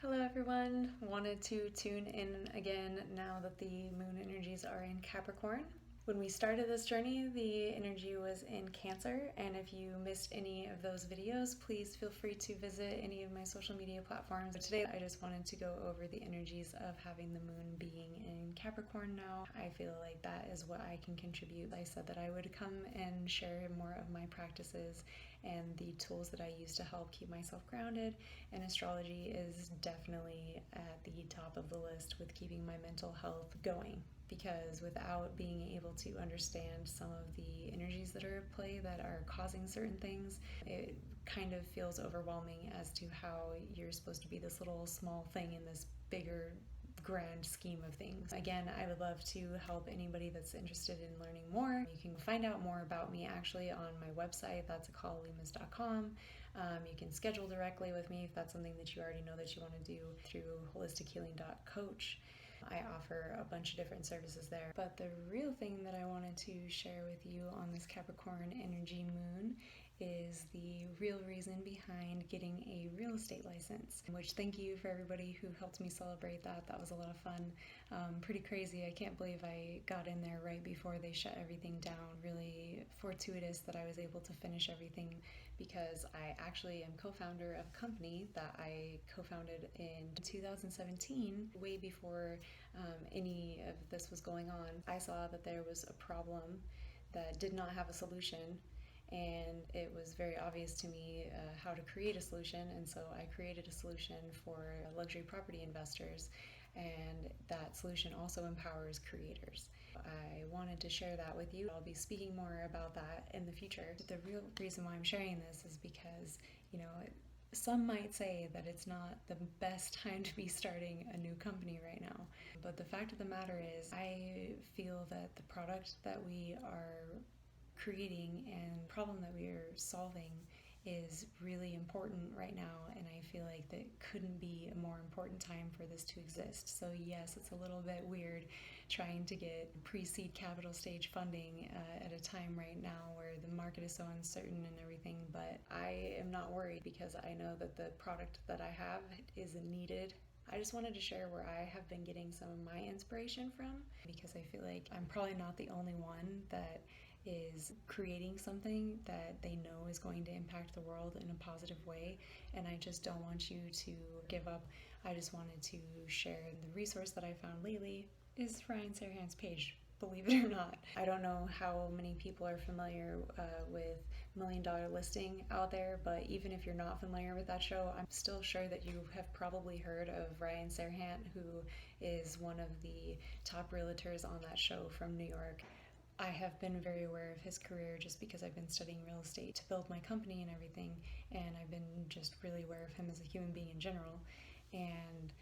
Hello everyone, wanted to tune in again now that the moon energies are in Capricorn. When we started this journey, the energy was in Cancer, and if you missed any of those videos, please feel free to visit any of my social media platforms. But today I just wanted to go over the energies of having the moon being in Capricorn now. I feel like that is what I can contribute. I said that I would come and share more of my practices and the tools that I use to help keep myself grounded, and astrology is definitely at the top of the list with keeping my mental health going. Because without being able to understand some of the energies that are at play that are causing certain things, it kind of feels overwhelming as to how you're supposed to be this little small thing in this bigger grand scheme of things. Again, I would love to help anybody that's interested in learning more. You can find out more about me actually on my website. That's akala.com. You can schedule directly with me if that's something that you already know that you want to do through holistichealing.coach. I offer a bunch of different services there. But the real thing that I wanted to share with you on this Capricorn energy moon is the real reason behind getting a real estate license, which thank you for everybody who helped me celebrate that. That was a lot of fun. Pretty crazy. I can't believe I got in there right before they shut everything down. Really fortuitous that I was able to finish everything, because I actually am co-founder of a company that I co-founded in 2017, way before any of this was going on. I saw that there was a problem that did not have a solution, and it was very obvious to me how to create a solution, and so I created a solution for luxury property investors, and that solution also empowers creators. I wanted to share that with you. I'll be speaking more about that in the future. The real reason why I'm sharing this is because, some might say that it's not the best time to be starting a new company right now. But the fact of the matter is, I feel that the product that we are creating and problem that we are solving is really important right now, and I feel like that couldn't be a more important time for this to exist. So yes, it's a little bit weird trying to get pre-seed capital stage funding at a time right now where the market is so uncertain and everything, but I am not worried because I know that the product that I have is needed. I just wanted to share where I have been getting some of my inspiration from, because I feel like I'm probably not the only one that is creating something that they know is going to impact the world in a positive way, and I just don't want you to give up. I just wanted to share the resource that I found lately is Ryan Serhan's page. Believe it or not. I don't know how many people are familiar with $1 Million Listing out there, but even if you're not familiar with that show, I'm still sure that you have probably heard of Ryan Serhan, who is one of the top realtors on that show from New York. I have been very aware of his career just because I've been studying real estate to build my company and everything, and I've been just really aware of him as a human being in general. And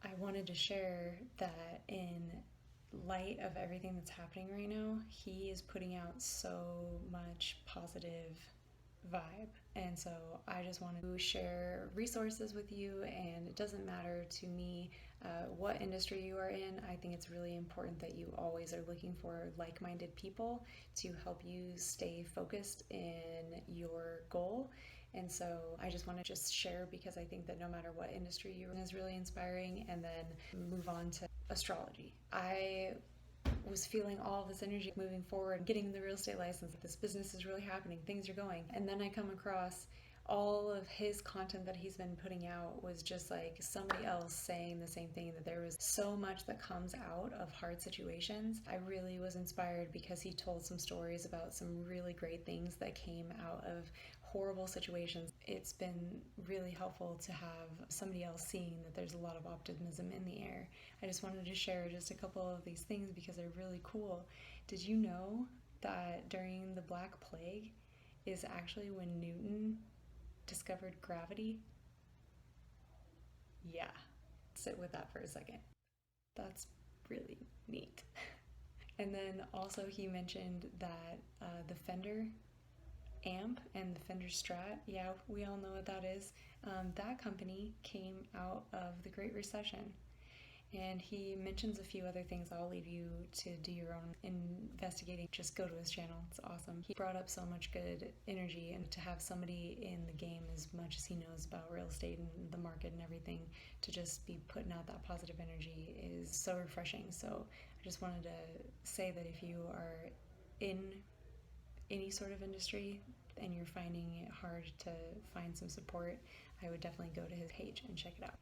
I wanted to share that in light of everything that's happening right now, he is putting out so much positive vibe, and so I just want to share resources with you. And it doesn't matter to me what industry you are in. I think it's really important that you always are looking for like-minded people to help you stay focused in your goal. And so I just want to just share, because I think that no matter what industry you're in is really inspiring. And then move on to astrology. I was feeling all of this energy moving forward, getting the real estate license. This business is really happening, things are going. And then I come across all of his content that he's been putting out was just like somebody else saying the same thing, that there was so much that comes out of hard situations. I really was inspired because he told some stories about some really great things that came out of horrible situations. It's been really helpful to have somebody else seeing that there's a lot of optimism in the air. I just wanted to share just a couple of these things because they're really cool. Did you know that during the Black Plague is actually when Newton discovered gravity? Yeah, sit with that for a second. That's really neat. And then also he mentioned that the Fender amp and the Fender Strat, yeah, we all know what that is. That company came out of the Great Recession. And he mentions a few other things. I'll leave you to do your own investigating. Just go to his channel. It's awesome. He brought up so much good energy, and to have somebody in the game as much as he knows about real estate and the market and everything to just be putting out that positive energy is so refreshing. So I just wanted to say that if you are in any sort of industry and you're finding it hard to find some support, I would definitely go to his page and check it out.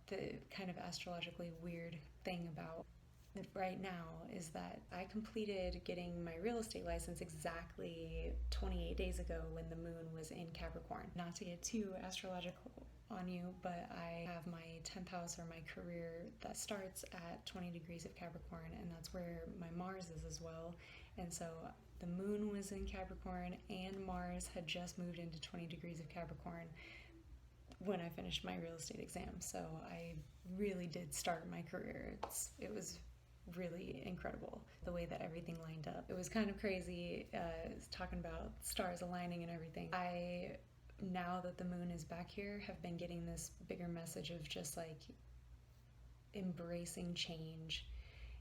The kind of astrologically weird thing about it right now is that I completed getting my real estate license exactly 28 days ago when the moon was in Capricorn. Not to get too astrological on you, but I have my 10th house, or my career, that starts at 20 degrees of Capricorn, and that's where my Mars is as well. And so the moon was in Capricorn and Mars had just moved into 20 degrees of Capricorn when I finished my real estate exam. So I really did start my career. It was really incredible the way that everything lined up. It was kind of crazy, talking about stars aligning and everything. I, now that the moon is back here, have been getting this bigger message of just like embracing change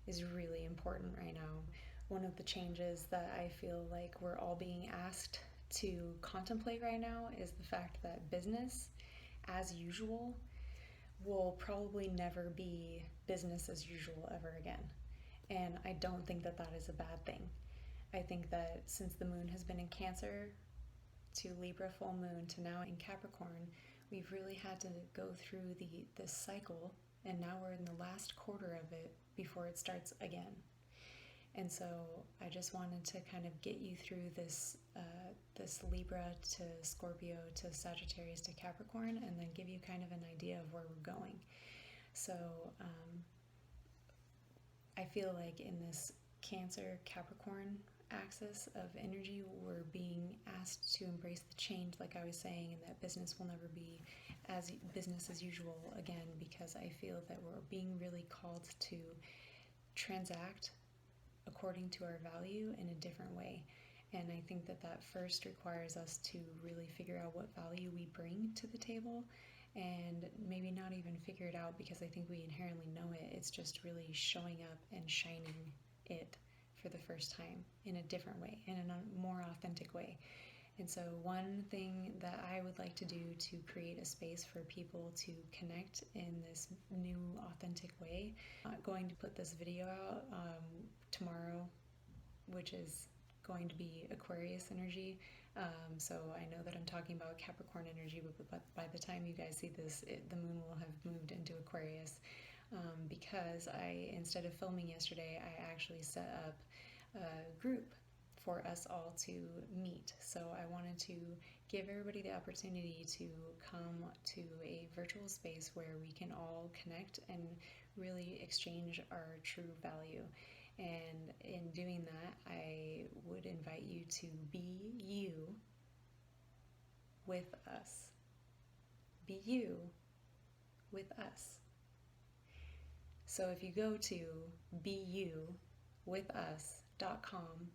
is really important right now. One of the changes that I feel like we're all being asked to contemplate right now is the fact that business as usual will probably never be business as usual ever again. And I don't think that that is a bad thing. I think that since the moon has been in Cancer to Libra full moon to now in Capricorn, we've really had to go through this cycle, and now we're in the last quarter of it before it starts again. And so I just wanted to kind of get you through this Libra to Scorpio to Sagittarius to Capricorn, and then give you kind of an idea of where we're going. So I feel like in this Cancer Capricorn axis of energy, we're being asked to embrace the change, like I was saying, and that business will never be as business as usual again, because I feel that we're being really called to transact according to our value in a different way. And I think that that first requires us to really figure out what value we bring to the table, and maybe not even figure it out because I think we inherently know it. It's just really showing up and shining it for the first time in a different way, in a more authentic way. And so one thing that I would like to do to create a space for people to connect in this new authentic way, I'm going to put this video out tomorrow, which is going to be Aquarius energy. So I know that I'm talking about Capricorn energy, but by the time you guys see this, the moon will have moved into Aquarius, because instead of filming yesterday, I actually set up a group for us all to meet. So I wanted to give everybody the opportunity to come to a virtual space where we can all connect and really exchange our true value. And in doing that, I would invite you to be you with us. Be you with us. So if you go to beyouvithus.com,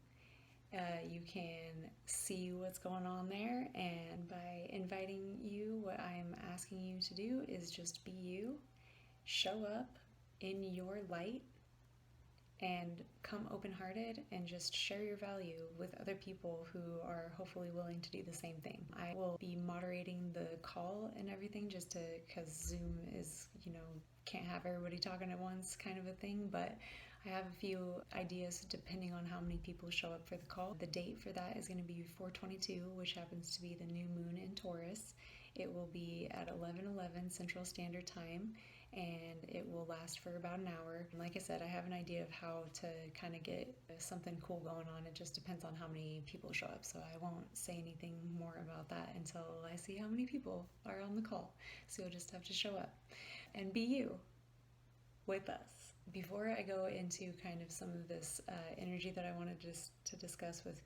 you can see what's going on there, and by inviting you, what I'm asking you to do is just be you, show up in your light, and come open-hearted and just share your value with other people who are hopefully willing to do the same thing. I will be moderating the call and everything just because Zoom is, can't have everybody talking at once kind of a thing, but I have a few ideas depending on how many people show up for the call. The date for that is going to be 4/22, which happens to be the new moon in Taurus. It will be at 11:11 Central Standard Time, and it will last for about an hour. And like I said, I have an idea of how to kind of get something cool going on. It just depends on how many people show up, so I won't say anything more about that until I see how many people are on the call. So you'll just have to show up and be you with us. Before I go into kind of some of this energy that I wanted to discuss with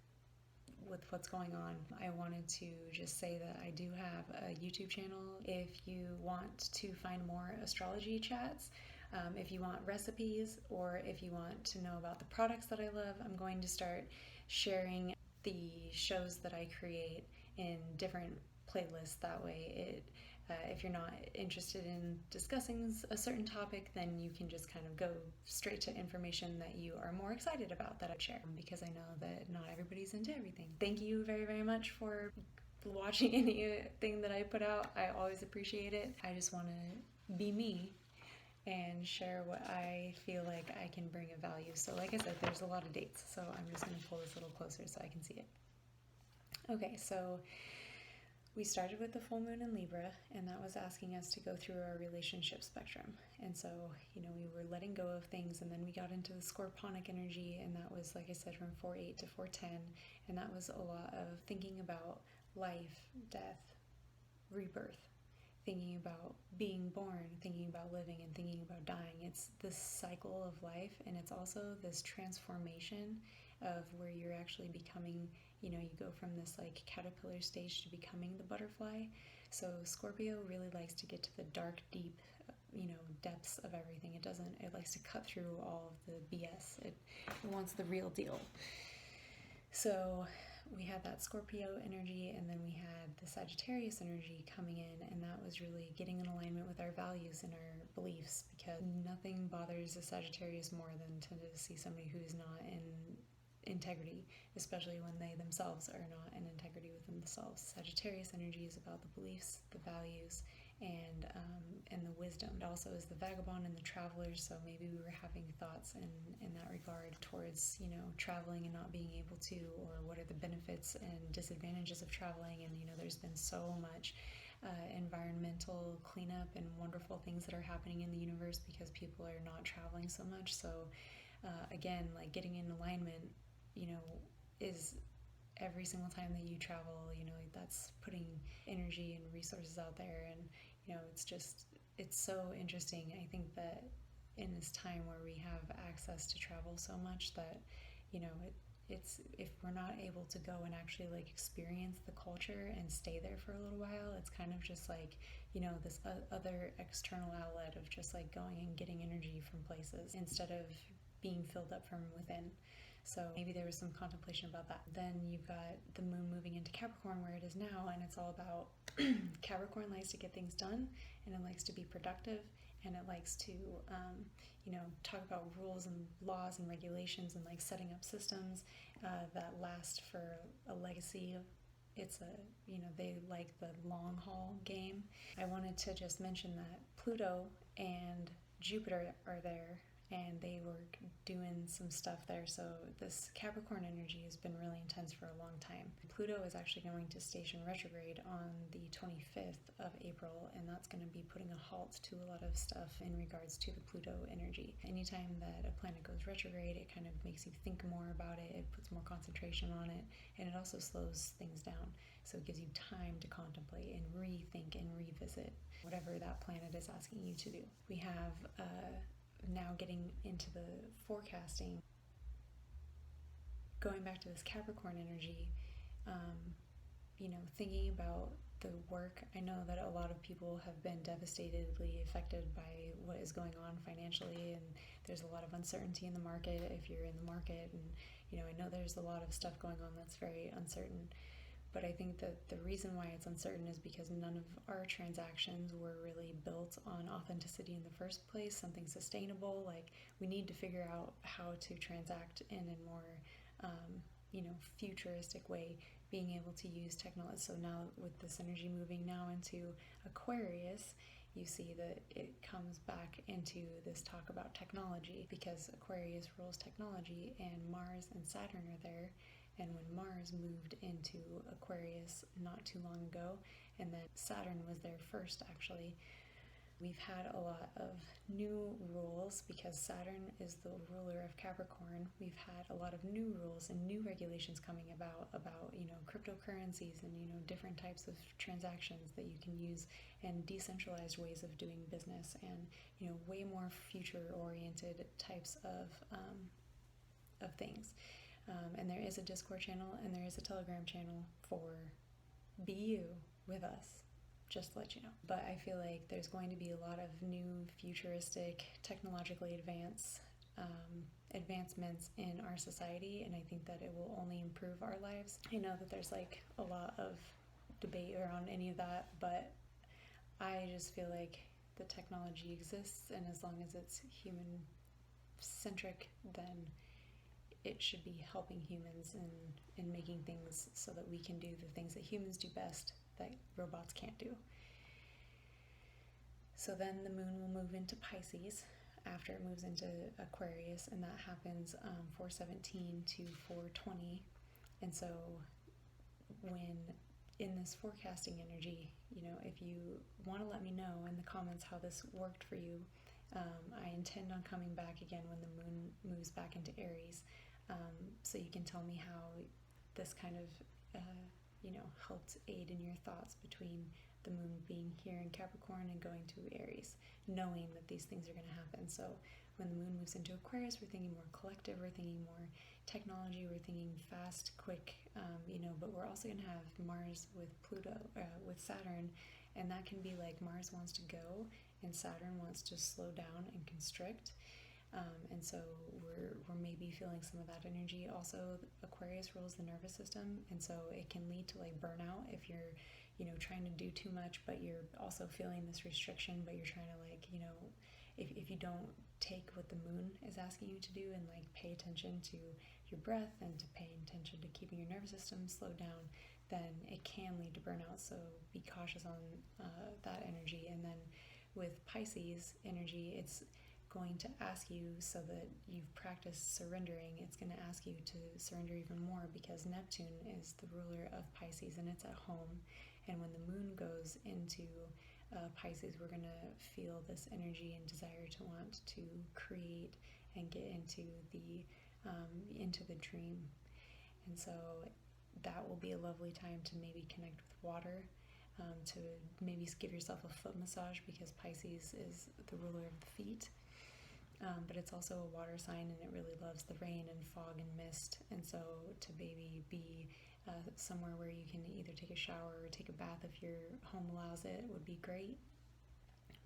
what's going on, I wanted to just say that I do have a YouTube channel. If you want to find more astrology chats, if you want recipes, or if you want to know about the products that I love, I'm going to start sharing the shows that I create in different playlists. That way it If you're not interested in discussing a certain topic, then you can just kind of go straight to information that you are more excited about that I share, because I know that not everybody's into everything. Thank you very, very much for watching anything that I put out. I always appreciate it. I just want to be me and share what I feel like I can bring of value. So like I said, there's a lot of dates, so I'm just going to pull this a little closer so I can see it. Okay, so we started with the full moon in Libra, and that was asking us to go through our relationship spectrum. And so, we were letting go of things, and then we got into the scorponic energy, and that was, like I said, from 4/8 to 4/10, and that was a lot of thinking about life, death, rebirth, thinking about being born, thinking about living, and thinking about dying. It's this cycle of life, and it's also this transformation of where you're actually becoming, you go from this like caterpillar stage to becoming the butterfly. So Scorpio really likes to get to the dark, deep, depths of everything. It likes to cut through all of the BS. It wants the real deal. So we had that Scorpio energy, and then we had the Sagittarius energy coming in, and that was really getting in alignment with our values and our beliefs, because nothing bothers a Sagittarius more than to see somebody who's not in integrity, especially when they themselves are not in integrity with themselves. Sagittarius energy is about the beliefs, the values, and the wisdom. It also is the vagabond and the traveler, so maybe we were having thoughts in that regard towards, traveling and not being able to, or what are the benefits and disadvantages of traveling. And, there's been so much environmental cleanup and wonderful things that are happening in the universe because people are not traveling so much. So again, like getting in alignment, is every single time that you travel, that's putting energy and resources out there. And, it's so interesting. I think that in this time where we have access to travel so much that, it's if we're not able to go and actually like experience the culture and stay there for a little while, it's kind of just like, this other external outlet of just like going and getting energy from places instead of being filled up from within. So maybe there was some contemplation about that. Then you've got the moon moving into Capricorn where it is now, and it's all about Capricorn likes to get things done, and it likes to be productive, and it likes to talk about rules and laws and regulations, and like setting up systems that last for a legacy. It's they like the long haul game. I wanted to just mention that Pluto and Jupiter are there, and they were doing some stuff there. So this Capricorn energy has been really intense for a long time. Pluto is actually going to station retrograde on the 25th of April, and that's going to be putting a halt to a lot of stuff in regards to the Pluto energy. Anytime that a planet goes retrograde, it kind of makes you think more about it, it puts more concentration on it, and it also slows things down. So it gives you time to contemplate and rethink and revisit whatever that planet is asking you to do. We have now getting into the forecasting, going back to this Capricorn energy, thinking about the work. I know that a lot of people have been devastatedly affected by what is going on financially, and there's a lot of uncertainty in the market if you're in the market, and I know there's a lot of stuff going on that's very uncertain. But I think that the reason why it's uncertain is because none of our transactions were really built on authenticity in the first place, something sustainable. Like, we need to figure out how to transact in a more, futuristic way, being able to use technology. So now with this energy moving now into Aquarius, you see that it comes back into this talk about technology, because Aquarius rules technology, and Mars and Saturn are there. And when Mars moved into Aquarius not too long ago, and then Saturn was there first actually, we've had a lot of new rules because Saturn is the ruler of Capricorn. We've had a lot of new rules and new regulations coming about cryptocurrencies and different types of transactions that you can use, and decentralized ways of doing business, and way more future-oriented types of things. And there is a Discord channel and there is a Telegram channel for Be You with us, just to let you know. But I feel like there's going to be a lot of new futuristic, technologically advancements in our society, and I think that it will only improve our lives. I know that there's like a lot of debate around any of that, but I just feel like the technology exists, and as long as it's human centric, then it should be helping humans in making things so that we can do the things that humans do best that robots can't do. So then the moon will move into Pisces after it moves into Aquarius, and that happens 4/17 to 4/20. And so when in this forecasting energy, if you want to let me know in the comments how this worked for you, I intend on coming back again when the moon moves back into Aries, so you can tell me how this kind of helped aid in your thoughts between the moon being here in Capricorn and going to Aries, knowing that these things are going to happen. So when the moon moves into Aquarius, we're thinking more collective, we're thinking more technology, we're thinking fast, quick, but we're also going to have Mars with Pluto, with Saturn, and that can be like Mars wants to go and Saturn wants to slow down and constrict. And so we're maybe feeling some of that energy. Also, Aquarius rules the nervous system, and so it can lead to like burnout if you're trying to do too much, but you're also feeling this restriction, but you're trying to if you don't take what the moon is asking you to do and like pay attention to your breath and to pay attention to keeping your nervous system slowed down, then it can lead to burnout. So be cautious on that energy. And then with Pisces energy, it's going to ask you, so that you've practiced surrendering, it's going to ask you to surrender even more, because Neptune is the ruler of Pisces and it's at home. And when the moon goes into Pisces, we're going to feel this energy and desire to want to create and get into the dream. And so that will be a lovely time to maybe connect with water, to maybe give yourself a foot massage, because Pisces is the ruler of the feet. But it's also a water sign, and it really loves the rain and fog and mist. And so to maybe be somewhere where you can either take a shower or take a bath if your home allows it would be great,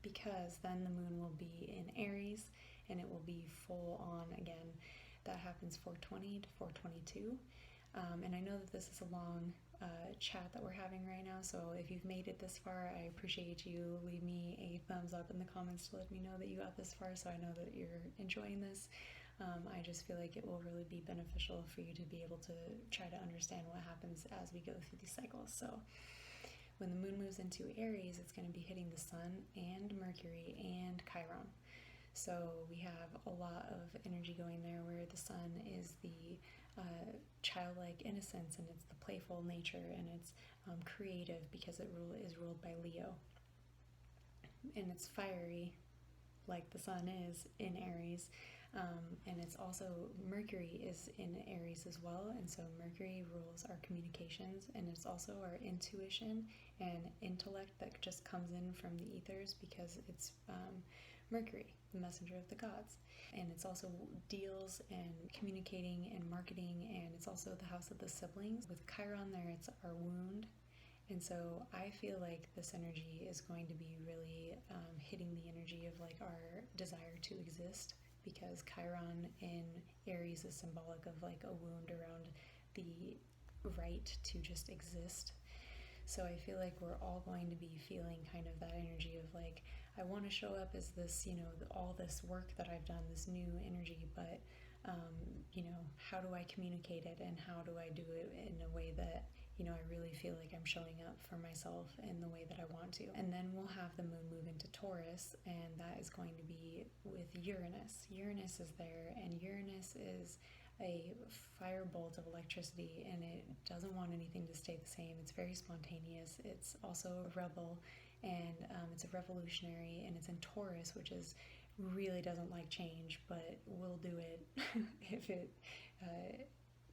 because then the moon will be in Aries and it will be full on again. That happens 4/20 to 4/22. And I know that this is a long chat that we're having right now, so if you've made it this far, I appreciate you. Leave me a thumbs up in the comments to let me know that you got this far, so I know that you're enjoying this. I just feel like it will really be beneficial for you to be able to try to understand what happens as we go through these cycles. So when the moon moves into Aries, it's going to be hitting the Sun and Mercury and Chiron. So we have a lot of energy going there, where the Sun is the childlike innocence, and it's the playful nature, and it's creative because it is ruled by Leo, and it's fiery like the Sun is in Aries, and it's also Mercury is in Aries as well, and so Mercury rules our communications, and it's also our intuition and intellect that just comes in from the ethers, because it's Mercury, the messenger of the gods. And it's also deals and communicating and marketing, and it's also the house of the siblings. With Chiron there, it's our wound. And so I feel like this energy is going to be really hitting the energy of like our desire to exist, because Chiron in Aries is symbolic of like a wound around the right to just exist. So I feel like we're all going to be feeling kind of that energy of like, I want to show up as this, all this work that I've done, this new energy, but, how do I communicate it, and how do I do it in a way that, I really feel like I'm showing up for myself in the way that I want to. And then we'll have the moon move into Taurus, and that is going to be with Uranus. Uranus is there, and Uranus is a firebolt of electricity, and it doesn't want anything to stay the same. It's very spontaneous. It's also a rebel, and it's a revolutionary, and it's in Taurus, which is really doesn't like change, but will do it if it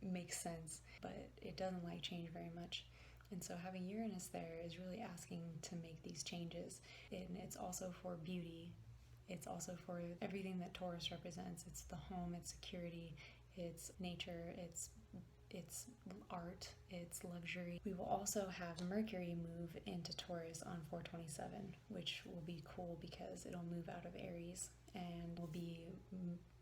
makes sense, but it doesn't like change very much. And so having Uranus there is really asking to make these changes, and it's also for beauty. It's also for everything that Taurus represents. It's the home, it's security, it's nature, it's art, it's luxury. We will also have Mercury move into Taurus on 4/27, which will be cool because it'll move out of Aries and will be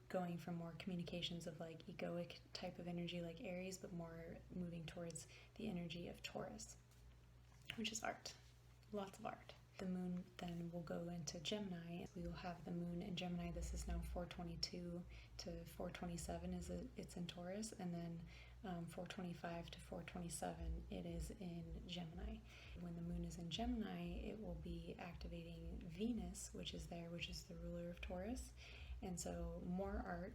going from more communications of like egoic type of energy like Aries, but more moving towards the energy of Taurus, which is art, lots of art. The moon then will go into Gemini. We will have the moon in Gemini. This is now 422 to 427 it's in Taurus, and then 425 to 427 it is in Gemini. When the moon is in Gemini, it will be activating Venus, which is there, which is the ruler of Taurus. And so more art,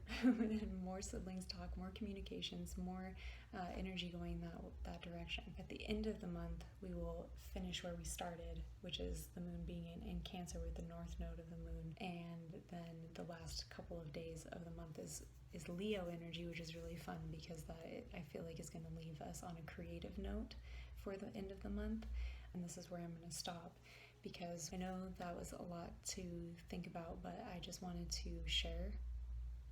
more siblings talk, more communications, more energy going that direction. At the end of the month, we will finish where we started, which is the moon being in Cancer with the north node of the moon. And then the last couple of days of the month is Leo energy, which is really fun because I feel like is going to leave us on a creative note for the end of the month. And this is where I'm going to stop, because I know that was a lot to think about, but I just wanted to share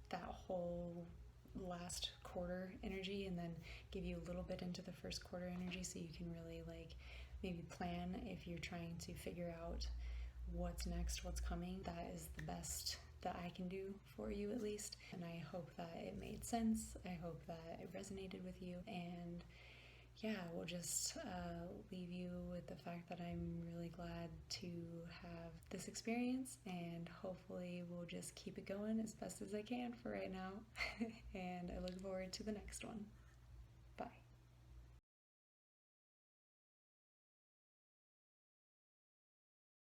that whole last quarter energy and then give you a little bit into the first quarter energy so you can really maybe plan if you're trying to figure out what's next, what's coming. That is the best that I can do for you, at least. And I hope that it made sense. I hope that it resonated with you. And yeah, we'll just leave you with the fact that I'm really glad to have this experience, and hopefully we'll just keep it going as best as I can for right now. And I look forward to the next one.